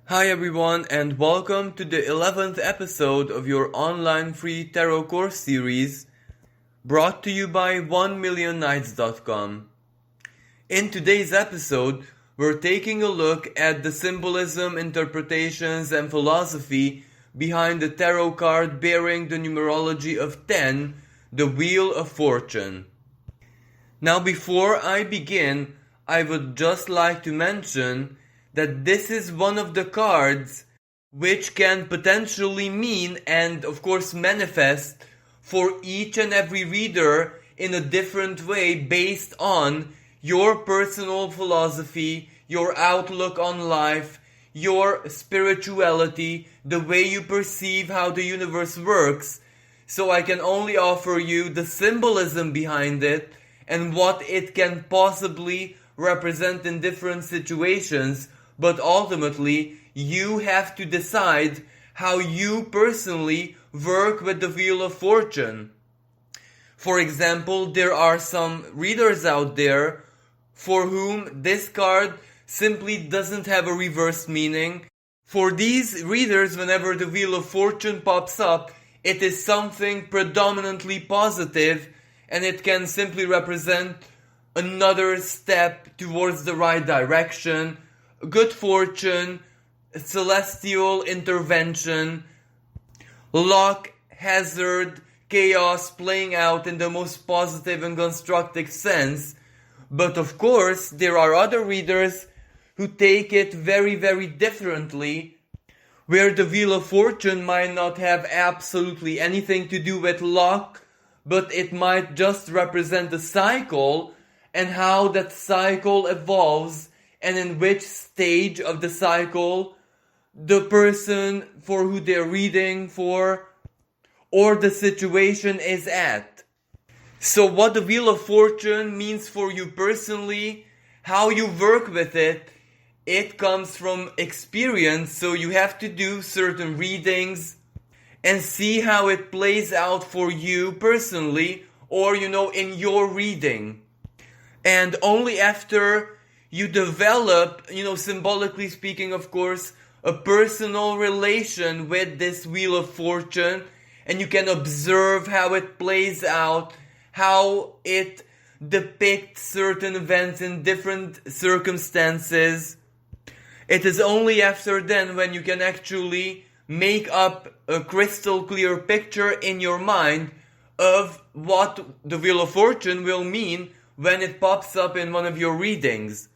Hi everyone, and welcome to the 11th episode of your online free tarot course series brought to you by 1millionnights.com. In today's episode, we're taking a look at the symbolism, interpretations, and philosophy behind the tarot card bearing the numerology of 10, the Wheel of Fortune. Now before I begin, I would just like to mention that this is one of the cards which can potentially mean and of course manifest for each and every reader in a different way based on your personal philosophy, your outlook on life, your spirituality, the way you perceive how the universe works. So I can only offer you the symbolism behind it and what it can possibly represent in different situations. But ultimately, you have to decide how you personally work with the Wheel of Fortune. For example, there are some readers out there for whom this card simply doesn't have a reverse meaning. For these readers, whenever the Wheel of Fortune pops up, it is something predominantly positive, and it can simply represent another step towards the right direction, good fortune, celestial intervention, luck, hazard, chaos playing out in the most positive and constructive sense. But of course, there are other readers who take it very, very differently, where the Wheel of Fortune might not have absolutely anything to do with luck, but it might just represent a cycle and how that cycle evolves and in which stage of the cycle the person for who they're reading for or the situation is at. So what the Wheel of Fortune means for you personally, how you work with it, it comes from experience. So you have to do certain readings and see how it plays out for you personally or, in your reading. And only after you develop, symbolically speaking, of course, a personal relation with this Wheel of Fortune, and you can observe how it plays out, how it depicts certain events in different circumstances. It is only after then when you can actually make up a crystal clear picture in your mind of what the Wheel of Fortune will mean when it pops up in one of your readings.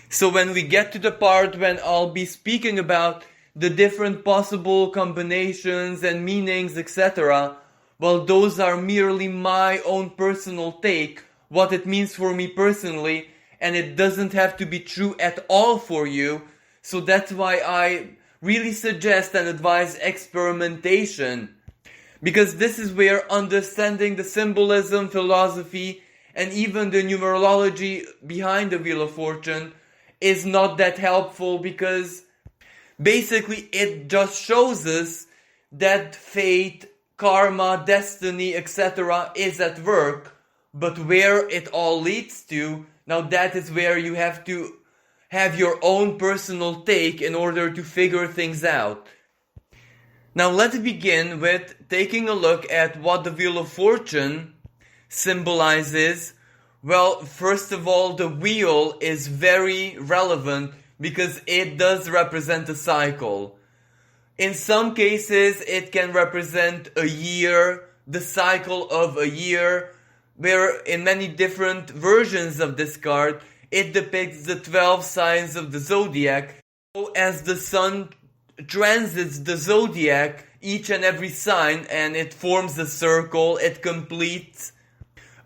So when we get to the part when I'll be speaking about the different possible combinations and meanings, etc., well, those are merely my own personal take, what it means for me personally, and it doesn't have to be true at all for you. So that's why I really suggest and advise experimentation, because this is where understanding the symbolism, philosophy, and even the numerology behind the Wheel of Fortune is not that helpful, because basically it just shows us that fate, karma, destiny, etc. is at work, but where it all leads to, now that is where you have to have your own personal take in order to figure things out. Now let's begin with taking a look at what the Wheel of Fortune symbolizes. Well, first of all, the wheel is very relevant because it does represent a cycle. In some cases, it can represent a year, the cycle of a year, where in many different versions of this card, it depicts the 12 signs of the zodiac. So as the sun transits the zodiac, each and every sign, and it forms a circle, it completes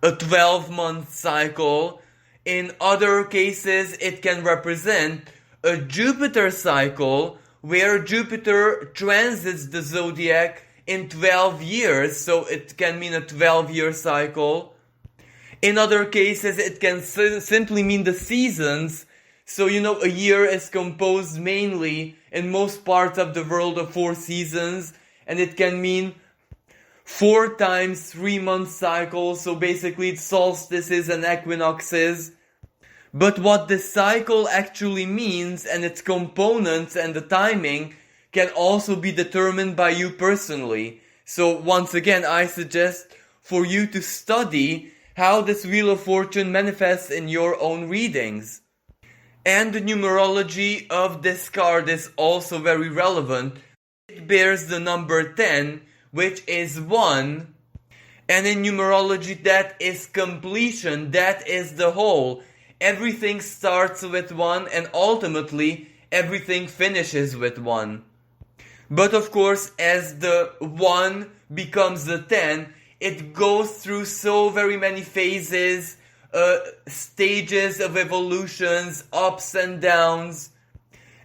a 12-month cycle. In other cases, it can represent a Jupiter cycle where Jupiter transits the zodiac in 12 years, so it can mean a 12-year cycle. In other cases, it can simply mean the seasons. So, a year is composed mainly in most parts of the world of 4 seasons, and it can mean 4 times 3 month cycles, so basically it's solstices and equinoxes. But what the cycle actually means and its components and the timing can also be determined by you personally. So once again, I suggest for you to study how this Wheel of Fortune manifests in your own readings. And the numerology of this card is also very relevant. It bears the number 10, which is 1. And in numerology, that is completion, that is the whole. Everything starts with 1 and ultimately everything finishes with 1. But of course, as the 1 becomes the 10, it goes through so very many phases, stages of evolutions, ups and downs,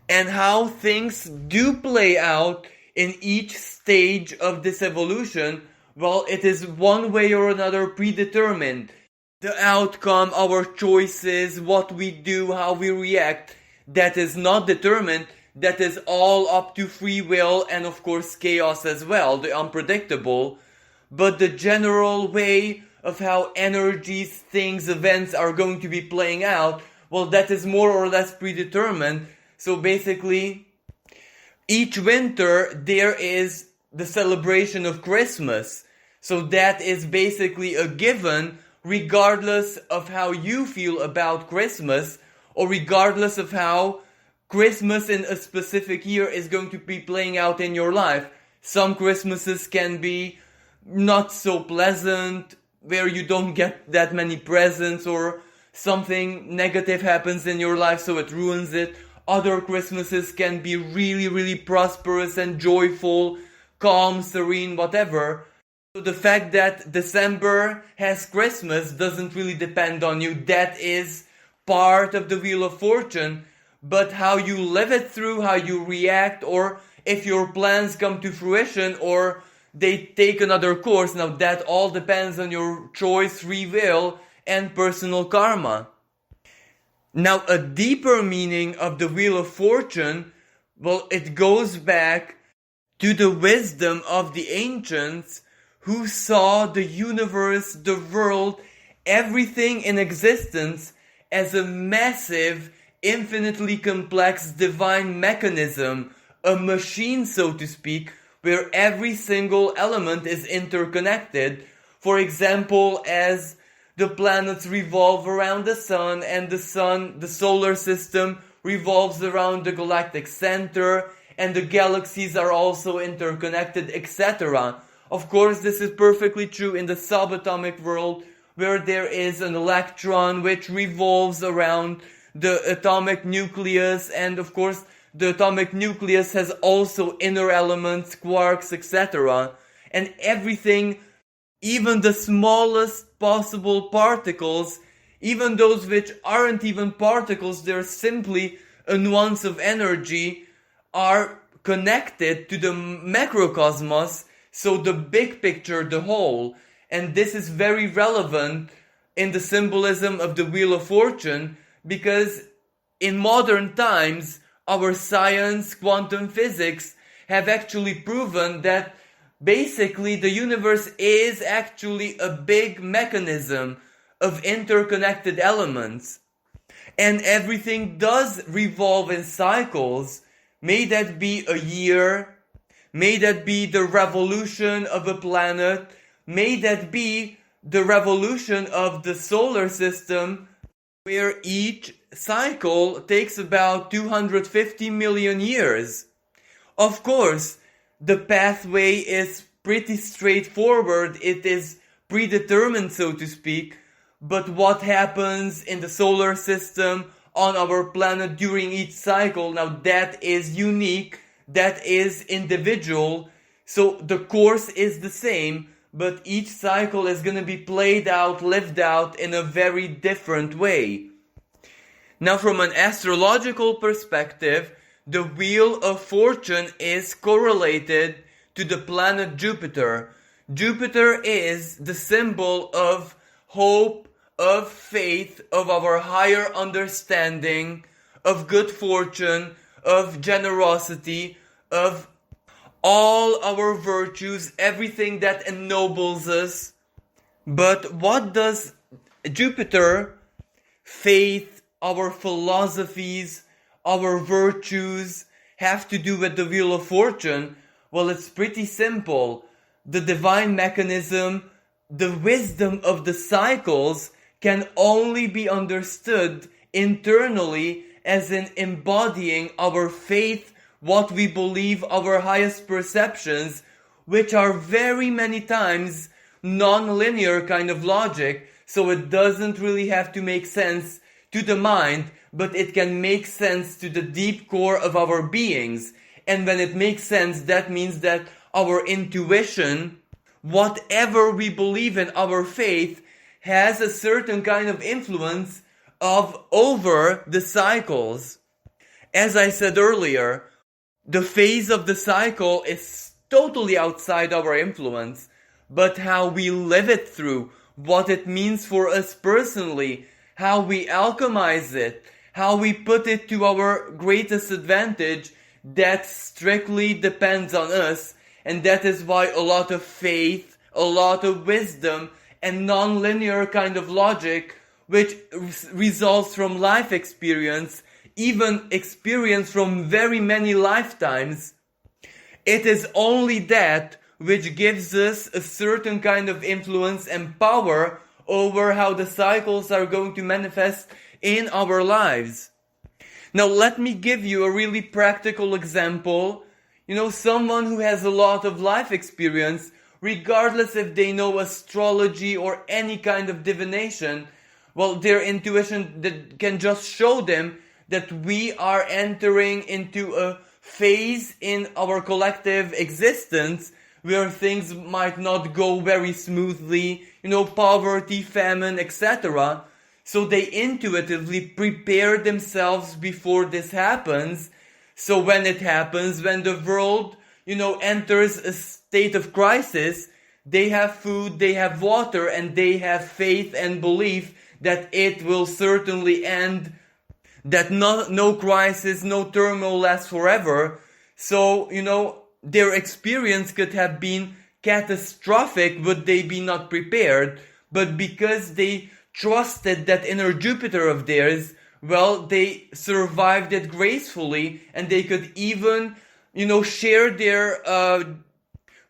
and how things do play out in each stage of this evolution. Well, it is one way or another predetermined. The outcome, our choices, what we do, how we react, that is not determined. That is all up to free will and of course chaos as well, the unpredictable. But the general way of how energies, things, events are going to be playing out, well, that is more or less predetermined. So basically, each winter there is the celebration of Christmas. So that is basically a given, regardless of how you feel about Christmas, or regardless of how Christmas in a specific year is going to be playing out in your life. Some Christmases can be not so pleasant, where you don't get that many presents, or something negative happens in your life so it ruins it. Other Christmases can be really, really prosperous and joyful, calm, serene, whatever. So the fact that December has Christmas doesn't really depend on you. That is part of the Wheel of Fortune. But how you live it through, how you react, or if your plans come to fruition or they take another course, now that all depends on your choice, free will, and personal karma. Now, a deeper meaning of the Wheel of Fortune, well, it goes back to the wisdom of the ancients who saw the universe, the world, everything in existence as a massive, infinitely complex divine mechanism, a machine, so to speak, where every single element is interconnected. For example, as the planets revolve around the sun, and the sun, the solar system, revolves around the galactic center, and the galaxies are also interconnected, etc. Of course, this is perfectly true in the subatomic world, where there is an electron which revolves around the atomic nucleus, and of course the atomic nucleus has also inner elements, quarks, etc. And everything, even the smallest possible particles, even those which aren't even particles, they're simply a nuance of energy, are connected to the macrocosmos, so the big picture, the whole. And this is very relevant in the symbolism of the Wheel of Fortune, because in modern times, our science, quantum physics, have actually proven that basically the universe is actually a big mechanism of interconnected elements. And everything does revolve in cycles. May that be a year, may that be the revolution of a planet, may that be the revolution of the solar system, where each cycle takes about 250 million years. Of course, the pathway is pretty straightforward, it is predetermined, so to speak, but what happens in the solar system, on our planet during each cycle, now that is unique, that is individual, so the course is the same, but each cycle is going to be played out, lived out in a very different way. Now, from an astrological perspective, the Wheel of Fortune is correlated to the planet Jupiter. Jupiter is the symbol of hope, of faith, of our higher understanding, of good fortune, of generosity, of all our virtues, everything that ennobles us. But what does Jupiter, faith, our philosophies, our virtues have to do with the Wheel of Fortune? Well, it's pretty simple. The divine mechanism, the wisdom of the cycles can only be understood internally as in embodying our faith, what we believe, our highest perceptions, which are very many times non-linear kind of logic, so it doesn't really have to make sense to the mind, but it can make sense to the deep core of our beings. And when it makes sense, that means that our intuition, whatever we believe in, our faith, has a certain kind of influence over the cycles. As I said earlier, the phase of the cycle is totally outside our influence, but how we live it through, what it means for us personally, how we alchemize it, how we put it to our greatest advantage, that strictly depends on us. And that is why a lot of faith, a lot of wisdom, and non-linear kind of logic, which results from life experience, even experience from very many lifetimes, it is only that which gives us a certain kind of influence and power over how the cycles are going to manifest in our lives. Now let me give you a really practical example. Someone who has a lot of life experience, regardless if they know astrology or any kind of divination, well, their intuition that can just show them that we are entering into a phase in our collective existence where things might not go very smoothly, poverty, famine, etc. So they intuitively prepare themselves before this happens. So when it happens, when the world, enters a state of crisis, they have food, they have water, and they have faith and belief that it will certainly end, that no crisis, no turmoil lasts forever. So, their experience could have been catastrophic would they be not prepared, but because they trusted that inner Jupiter of theirs, well, they survived it gracefully, and they could even, share their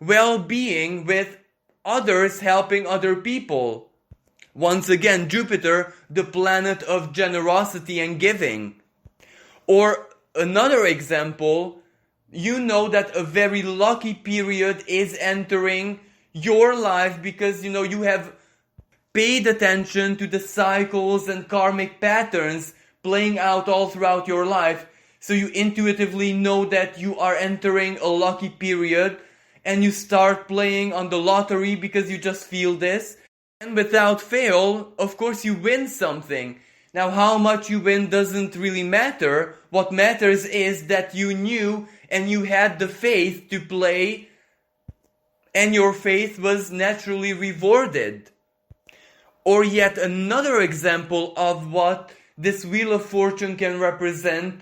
well-being with others, helping other people. Once again, Jupiter, the planet of generosity and giving. Or another example, that a very lucky period is entering your life because, you have paid attention to the cycles and karmic patterns playing out all throughout your life. So you intuitively know that you are entering a lucky period, and you start playing on the lottery because you just feel this. And without fail, of course, you win something. Now, how much you win doesn't really matter. What matters is that you knew and you had the faith to play, and your faith was naturally rewarded. Or yet another example of what this Wheel of Fortune can represent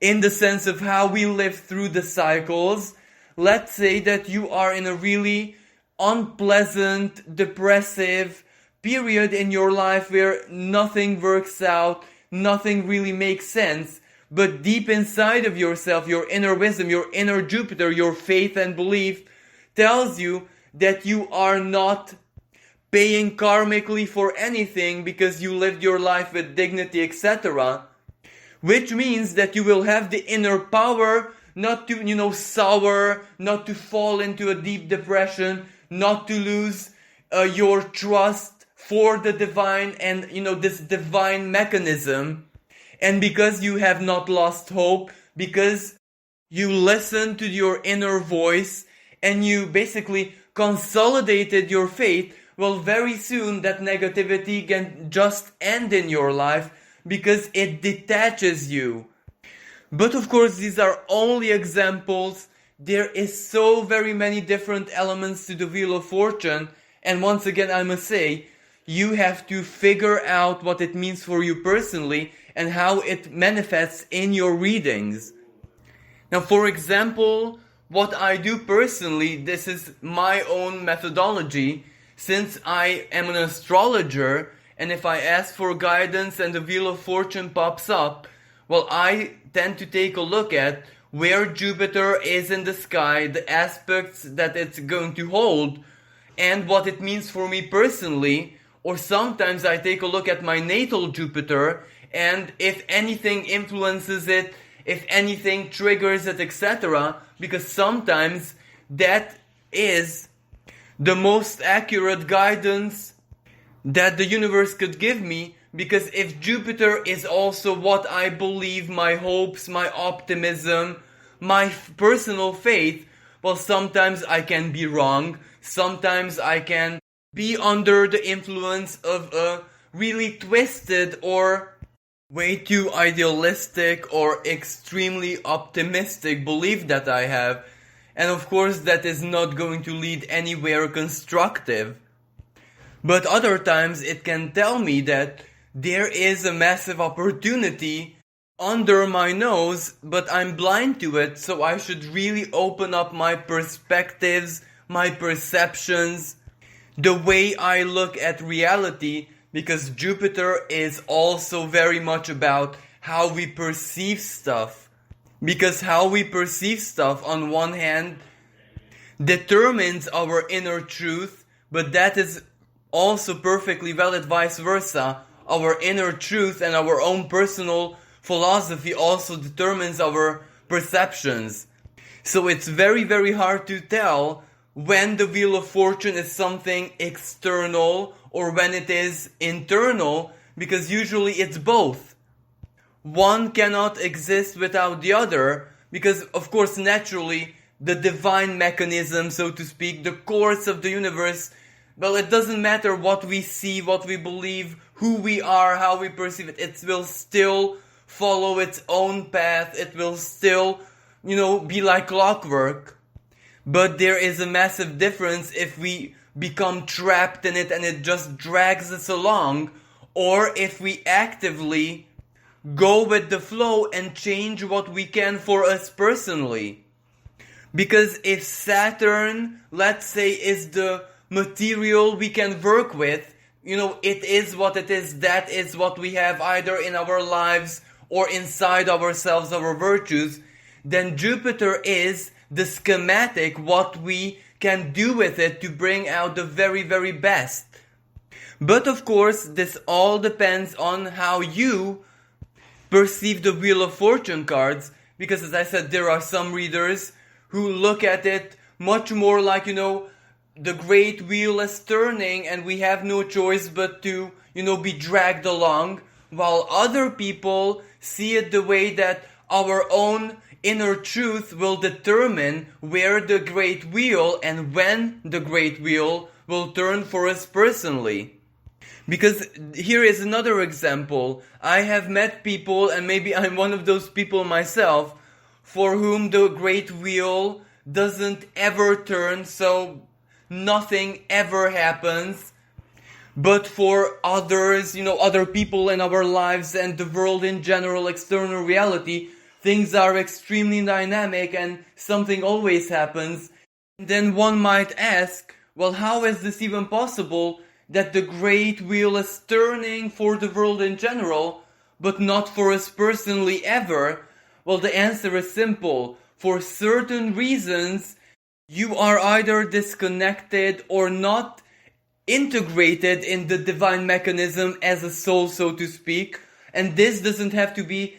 in the sense of how we live through the cycles. Let's say that you are in a really unpleasant, depressive period in your life where nothing works out, nothing really makes sense. But deep inside of yourself, your inner wisdom, your inner Jupiter, your faith and belief tells you that you are not paying karmically for anything because you lived your life with dignity, etc. Which means that you will have the inner power not to, sour, not to fall into a deep depression, not to lose your trust for the divine and, this divine mechanism. And because you have not lost hope, because you listened to your inner voice and you basically consolidated your faith, well, very soon that negativity can just end in your life because it detaches you. But of course, these are only examples. There is so very many different elements to the Wheel of Fortune. And once again, I must say, you have to figure out what it means for you personally and how it manifests in your readings. Now, for example, what I do personally, this is my own methodology, since I am an astrologer and if I ask for guidance and the Wheel of Fortune pops up, well, I tend to take a look at where Jupiter is in the sky, the aspects that it's going to hold, and what it means for me personally. Or sometimes I take a look at my natal Jupiter, and if anything influences it, if anything triggers it, etc. Because sometimes that is the most accurate guidance that the universe could give me. Because if Jupiter is also what I believe, my hopes, my optimism, my personal faith, well, sometimes I can be wrong. Sometimes I can be under the influence of a really twisted or way too idealistic or extremely optimistic belief that I have. And of course that is not going to lead anywhere constructive. But other times it can tell me that there is a massive opportunity under my nose, but I'm blind to it, so I should really open up my perspectives, my perceptions, the way I look at reality, because Jupiter is also very much about how we perceive stuff. Because how we perceive stuff, on one hand, determines our inner truth, but that is also perfectly valid vice versa. Our inner truth and our own personal philosophy also determines our perceptions. So it's very, very hard to tell when the Wheel of Fortune is something external or when it is internal, because usually it's both. One cannot exist without the other, because of course naturally the divine mechanism, so to speak, the course of the universe, well, it doesn't matter what we see, what we believe, who we are, how we perceive it. It will still follow its own path. It will still, be like clockwork. But there is a massive difference if we become trapped in it and it just drags us along, or if we actively go with the flow and change what we can for us personally. Because if Saturn, let's say, is the material we can work with, it is what it is, that is what we have either in our lives or inside ourselves, our virtues, then Jupiter is the schematic, what we can do with it to bring out the very, very best. But of course, this all depends on how you perceive the Wheel of Fortune cards, because as I said, there are some readers who look at it much more like, the great wheel is turning and we have no choice but to, be dragged along, while other people see it the way that our own inner truth will determine where the great wheel and when the great wheel will turn for us personally. Because here is another example. I have met people, and maybe I'm one of those people myself, for whom the great wheel doesn't ever turn, so nothing ever happens. But for others, other people in our lives and the world in general, external reality, things are extremely dynamic and something always happens. Then one might ask, well, how is this even possible that the great wheel is turning for the world in general, but not for us personally ever? Well, the answer is simple. For certain reasons, you are either disconnected or not integrated in the divine mechanism as a soul, so to speak. And this doesn't have to be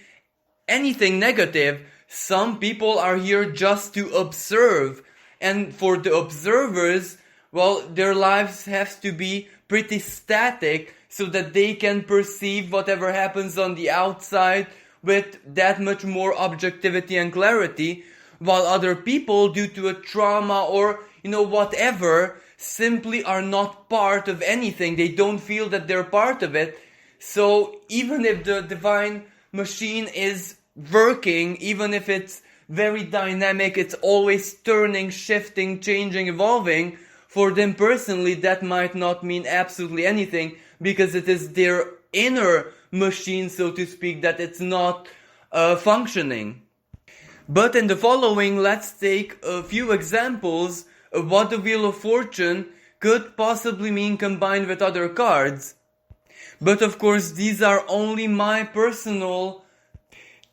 anything negative. Some people are here just to observe. And for the observers, well, their lives have to be pretty static so that they can perceive whatever happens on the outside with that much more objectivity and clarity, while other people, due to a trauma or, whatever, simply are not part of anything. They don't feel that they're part of it. So even if the divine machine is working, even if it's very dynamic, it's always turning, shifting, changing, evolving, for them personally that might not mean absolutely anything, because it is their inner machine, so to speak, that it's not functioning. But in the following, let's take a few examples of what the Wheel of Fortune could possibly mean combined with other cards. But of course, these are only my personal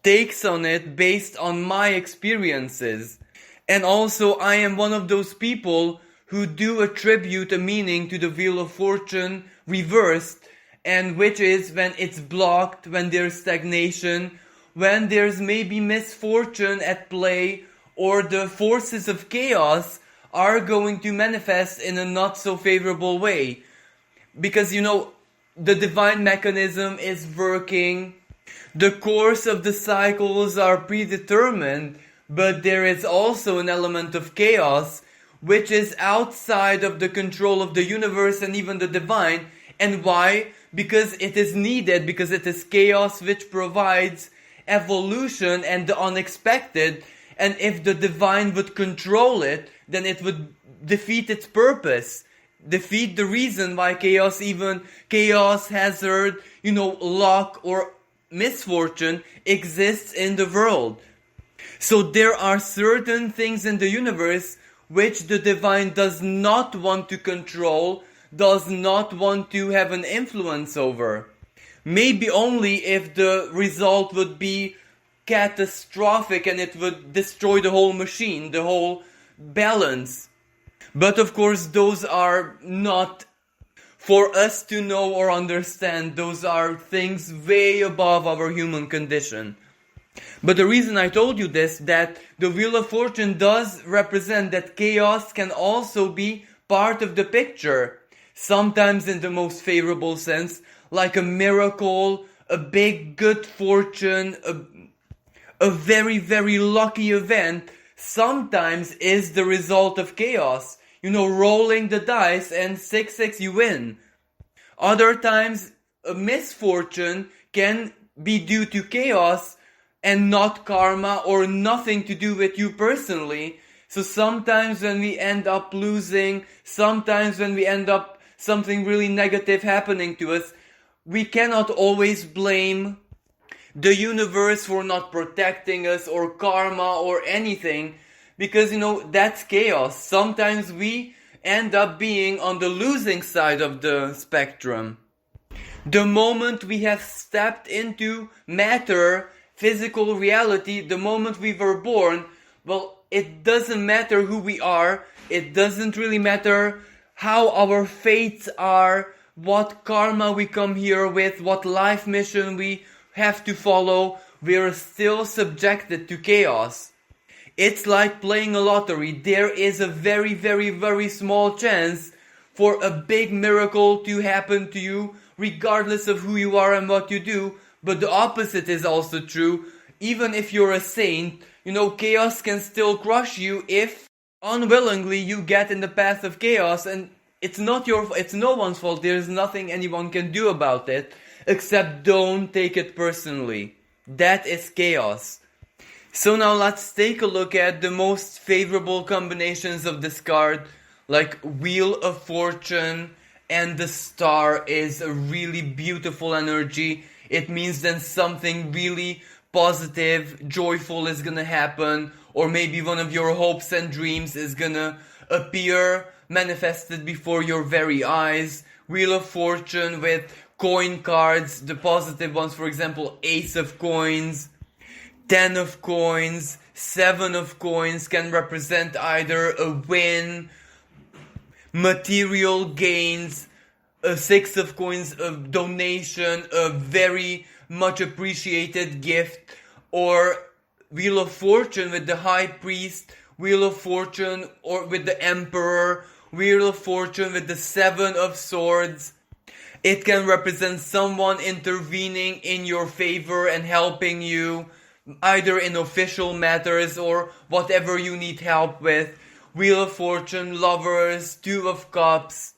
takes on it based on my experiences. And also, I am one of those people who do attribute a meaning to the Wheel of Fortune reversed, and which is when it's blocked, when there's stagnation, when there's maybe misfortune at play, or the forces of chaos are going to manifest in a not so favorable way. Because, the divine mechanism is working, the course of the cycles are predetermined, but there is also an element of chaos which is outside of the control of the universe and even the divine. And why? Because it is needed, because it is chaos which provides evolution and the unexpected. And if the divine would control it, then it would defeat its purpose, defeat the reason why chaos, hazard, luck or misfortune exists in the world. So there are certain things in the universe which the divine does not want to control, does not want to have an influence over. Maybe only if the result would be catastrophic and it would destroy the whole machine, the whole balance. But of course, those are not for us to know or understand. Those are things way above our human condition. But the reason I told you this, that the Wheel of Fortune does represent that chaos can also be part of the picture. Sometimes in the most favorable sense, like a miracle, a big good fortune, a very, very lucky event, sometimes is the result of chaos. Rolling the dice and 6-6 you win. Other times, a misfortune can be due to chaos and not karma or nothing to do with you personally. So sometimes when we end up losing, sometimes when we end up something really negative happening to us, we cannot always blame the universe for not protecting us or karma or anything, because that's chaos. Sometimes we end up being on the losing side of the spectrum. The moment we have stepped into matter, physical reality, the moment we were born, well, it doesn't matter who we are, it doesn't really matter how our fates are, what karma we come here with, what life mission we have to follow, we're still subjected to chaos. It's like playing a lottery. There is a very, very, very small chance for a big miracle to happen to you, regardless of who you are and what you do. But the opposite is also true. Even if you're a saint, chaos can still crush you if unwillingly you get in the path of chaos, and it's no one's fault. There's nothing anyone can do about it, except don't take it personally. That is chaos. So now let's take a look at the most favorable combinations of this card, like Wheel of Fortune and the Star is a really beautiful energy. It means then something really positive, joyful is gonna happen, or maybe one of your hopes and dreams is gonna appear, manifested before your very eyes. Wheel of Fortune with coin cards, the positive ones, for example, Ace of Coins, 10 of Coins, 7 of Coins can represent either a win, material gains, a 6 of Coins, a donation, a very much appreciated gift, or Wheel of Fortune with the High Priest, Wheel of Fortune or with the Emperor, Wheel of Fortune with the 7 of Swords. It can represent someone intervening in your favor and helping you, either in official matters or whatever you need help with. Wheel of Fortune, Lovers, 2 of Cups,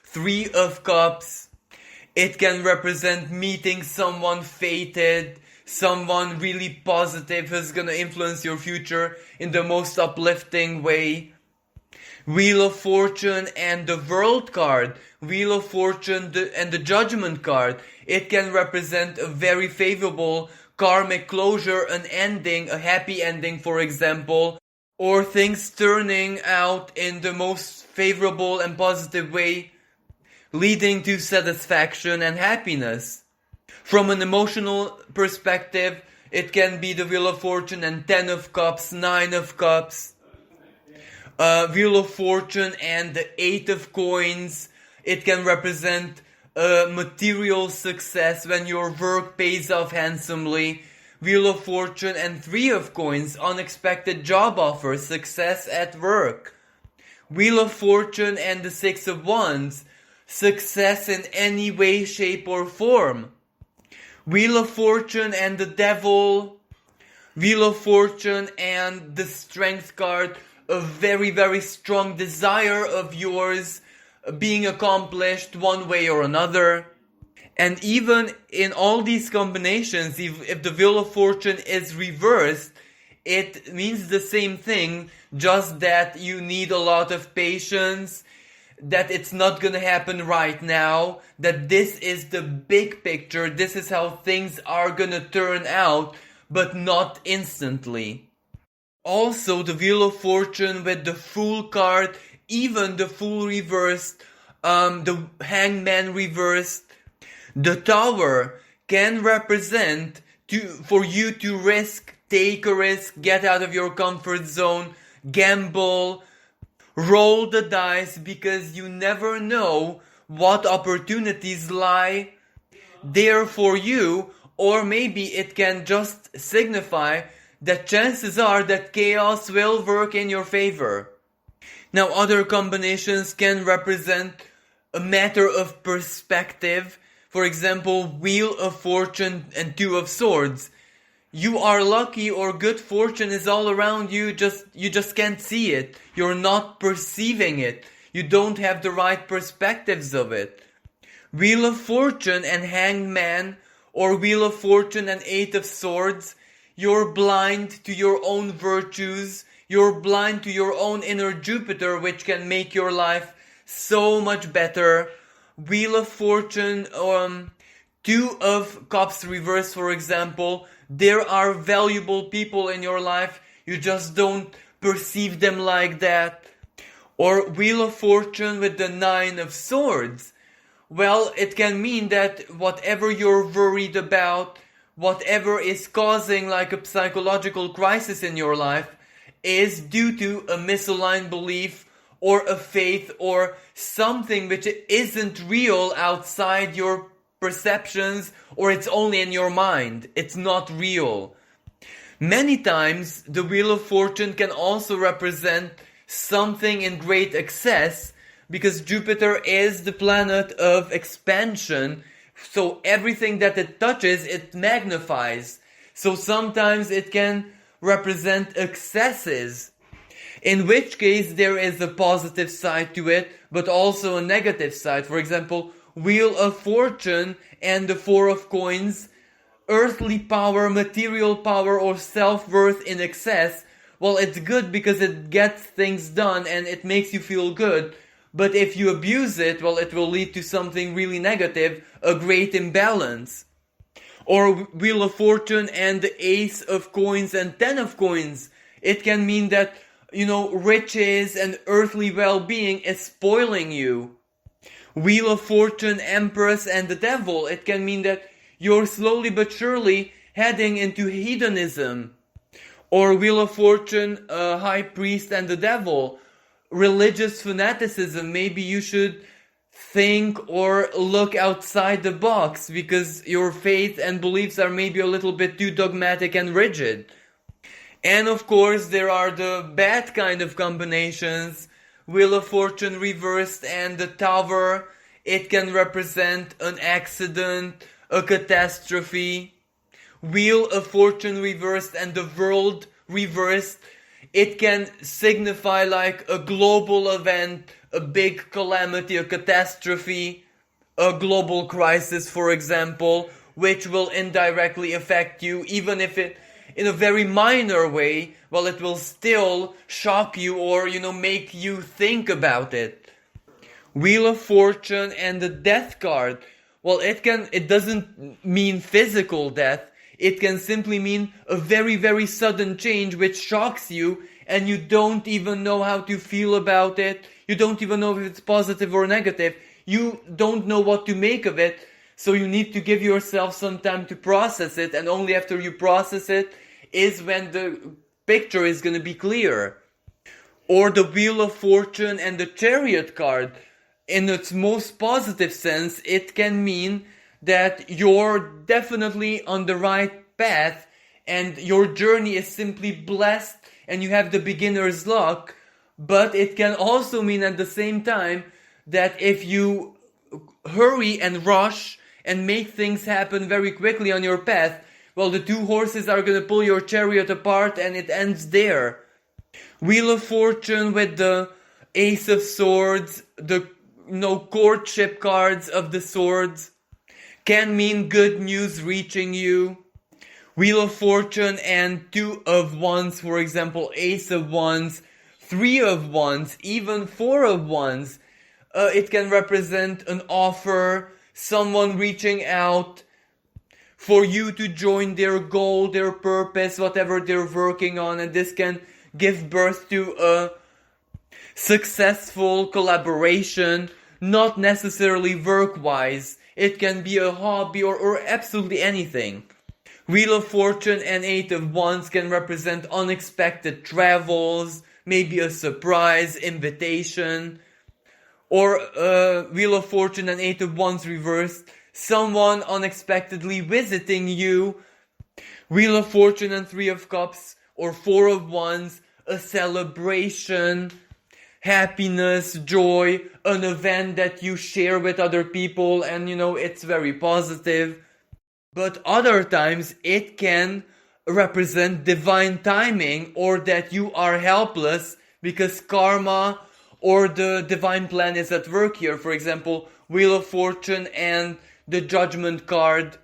3 of Cups. It can represent meeting someone fated, someone really positive who's gonna influence your future in the most uplifting way. Wheel of Fortune and the World card, Wheel of Fortune and the Judgment card. It can represent a very favorable karmic closure, an ending, a happy ending, for example, or things turning out in the most favorable and positive way. leading to satisfaction and happiness. From an emotional perspective, it can be the Wheel of Fortune and 10 of Cups, 9 of Cups. Wheel of Fortune and the 8 of Coins. It can represent material success when your work pays off handsomely. Wheel of Fortune and 3 of Coins, unexpected job offer, success at work. Wheel of Fortune and the 6 of Wands, success in any way, shape or form. Wheel of Fortune and the Devil. Wheel of Fortune and the Strength card, a very, very strong desire of yours being accomplished one way or another. And even in all these combinations, if the Wheel of Fortune is reversed, it means the same thing, just that you need a lot of patience, that it's not gonna happen right now, that this is the big picture, this is how things are gonna turn out, but not instantly. Also, the Wheel of Fortune with the Fool card, even the Fool reversed, the Hangman reversed, the Tower can represent for you to take a risk, get out of your comfort zone, gamble, roll the dice, because you never know what opportunities lie there for you, or maybe it can just signify that chances are that chaos will work in your favor. Now, other combinations can represent a matter of perspective. For example, Wheel of Fortune and 2 of Swords. You are lucky, or good fortune is all around you, you just can't see it. You're not perceiving it. You don't have the right perspectives of it. Wheel of Fortune and Hangman, or Wheel of Fortune and 8 of Swords. You're blind to your own virtues. You're blind to your own inner Jupiter, which can make your life so much better. Wheel of Fortune, 2 of Cups reversed, for example. There are valuable people in your life, you just don't perceive them like that. Or Wheel of Fortune with the 9 of Swords. Well, it can mean that whatever you're worried about, whatever is causing like a psychological crisis in your life, is due to a misaligned belief or a faith or something which isn't real outside your perceptions, or it's only in your mind. It's not real. Many times the Wheel of Fortune can also represent something in great excess, because Jupiter is the planet of expansion, so everything that it touches, it magnifies. So sometimes it can represent excesses, in which case there is a positive side to it, but also a negative side. For example, Wheel of Fortune and the 4 of Coins, earthly power, material power, or self-worth in excess. Well, it's good because it gets things done and it makes you feel good. But if you abuse it, well, it will lead to something really negative, a great imbalance. Or Wheel of Fortune and the Ace of Coins and 10 of Coins. It can mean that, riches and earthly well-being is spoiling you. Wheel of Fortune, Empress, and the Devil. It can mean that you're slowly but surely heading into hedonism. Or Wheel of Fortune, High Priest, and the Devil. Religious fanaticism. Maybe you should think or look outside the box, because your faith and beliefs are maybe a little bit too dogmatic and rigid. And of course, there are the bad kind of combinations. Wheel of Fortune reversed and the Tower. It can represent an accident, a catastrophe. Wheel of Fortune reversed and the World reversed. It can signify like a global event, a big calamity, a catastrophe, a global crisis, for example, which will indirectly affect you, even if it in a very minor way. Well, it will still shock you or, make you think about it. Wheel of Fortune and the Death card. Well, it doesn't mean physical death. It can simply mean a very, very sudden change which shocks you and you don't even know how to feel about it. You don't even know if it's positive or negative. you don't know what to make of it, so you need to give yourself some time to process it, and only after you process it is when the picture is going to be clear. Or the Wheel of Fortune and the Chariot card. In its most positive sense, it can mean that you're definitely on the right path and your journey is simply blessed and you have the beginner's luck. But it can also mean at the same time that if you hurry and rush and make things happen very quickly on your path, well, the two horses are going to pull your chariot apart and it ends there. Wheel of Fortune with the Ace of Swords, the courtship cards of the swords, can mean good news reaching you. Wheel of Fortune and Two of Wands, for example, Ace of Wands, Three of Wands, even Four of Wands. It can represent an offer, someone reaching out for you to join their goal, their purpose, whatever they're working on, and this can give birth to a successful collaboration, not necessarily work-wise. It can be a hobby or absolutely anything. Wheel of Fortune and Eight of Wands can represent unexpected travels, maybe a surprise invitation. Or Wheel of Fortune and Eight of Wands reversed, someone unexpectedly visiting you. Wheel of Fortune and Three of Cups or Four of Wands, a celebration, happiness, joy, an event that you share with other people, and it's very positive. But other times it can represent divine timing, or that you are helpless because karma or the divine plan is at work here. For example, Wheel of Fortune and the Judgment card.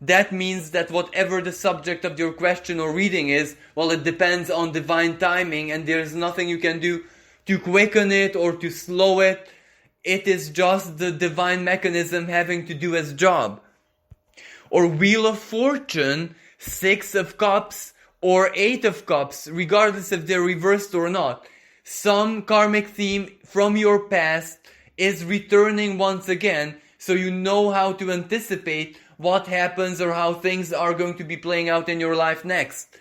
That means that whatever the subject of your question or reading is, well, it depends on divine timing and there's nothing you can do to quicken it or to slow it. It is just the divine mechanism having to do its job. Or Wheel of Fortune, Six of Cups or Eight of Cups, regardless if they're reversed or not. Some karmic theme from your past is returning once again, so you know how to anticipate what happens or how things are going to be playing out in your life next.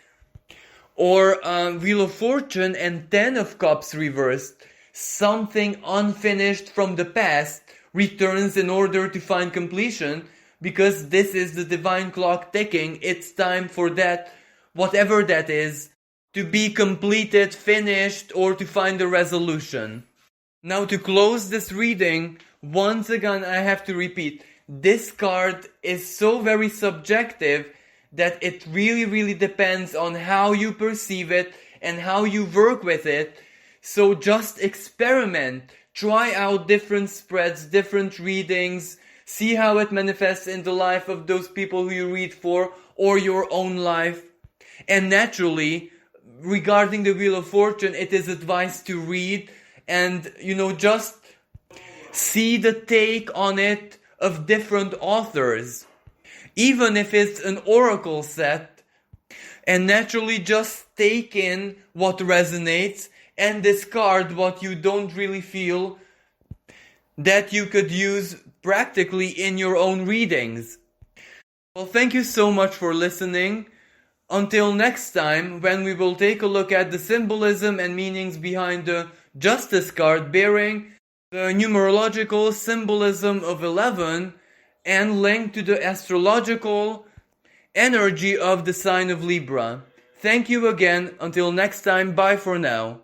Or Wheel of Fortune and Ten of Cups reversed. Something unfinished from the past returns in order to find completion, because this is the divine clock ticking. It's time for that, whatever that is, to be completed, finished, or to find a resolution. Now, to close this reading, once again I have to repeat, this card is so very subjective that it really depends on how you perceive it and how you work with it. So just experiment, try out different spreads, different readings, see how it manifests in the life of those people who you read for or your own life. And naturally, regarding the Wheel of Fortune, it is advised to read and, just see the take on it of different authors. Even if it's an oracle set, and naturally just take in what resonates and discard what you don't really feel that you could use practically in your own readings. Well, thank you so much for listening. Until next time, when we will take a look at the symbolism and meanings behind the Justice card bearing the numerological symbolism of 11 and linked to the astrological energy of the sign of Libra. Thank you again. Until next time, bye for now.